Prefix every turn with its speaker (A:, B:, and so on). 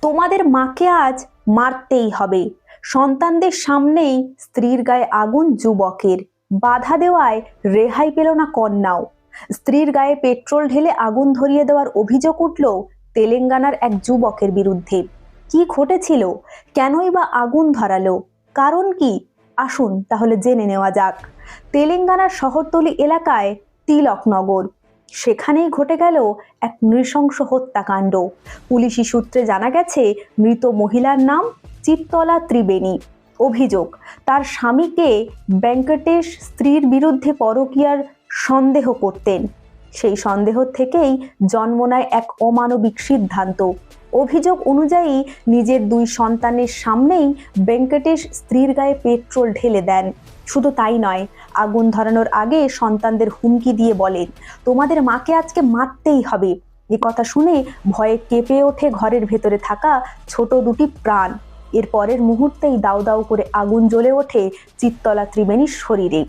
A: তোমাদের মাকে আজ মারতেই হবে। সন্তানদের সামনেই স্ত্রীর গায়ে আগুন যুবকের। বাধা দেওয়ায় রেহাই পেল না কন্যাও। স্ত্রীর গায়ে পেট্রোল ঢেলে আগুন ধরিয়ে দেওয়ার অভিযোগ উঠল তেলেঙ্গানার এক যুবকের বিরুদ্ধে। কি ঘটেছিল? কেনই বা আগুন ধরালো? কারণ কি? আসুন তাহলে জেনে নেওয়া যাক। তেলেঙ্গানার শহরতলি এলাকায় তিলকনগর, সেখানেই ঘটে গেল এক নৃশংস হত্যাকাণ্ড। পুলিশি সূত্রে জানা গেছে, মৃত মহিলার নাম চিত্তলা ত্রিবেণী। অভিযোগ, তার স্বামীকে ভেঙ্কটেশ স্ত্রীর বিরুদ্ধে পরকীয়ার সন্দেহ করতেন। সেই সন্দেহ থেকেই জন্ম নেয় এক অমানবিক সিদ্ধান্ত। অভিযোগ অনুযায়ী নিজের 2 সন্তানের সামনেই ভেঙ্কটেশ স্ত্রীর গায়ে পেট্রোল ঢেলে দেন। শুধু তাই নয়, আগুন ধরানোর আগে সন্তানদের হুমকি দিয়ে বলেন, তোমাদের মাকে আজকে মারতেই হবে। এ কথা শুনে ভয়ে কেঁপে ওঠে ঘরের ভেতরে থাকা ছোট 2টি প্রাণ। এর পরের মুহূর্তেই দাউ দাউ করে আগুন জ্বলে ওঠে চিত্তলা ত্রিবেণীর শরীরে।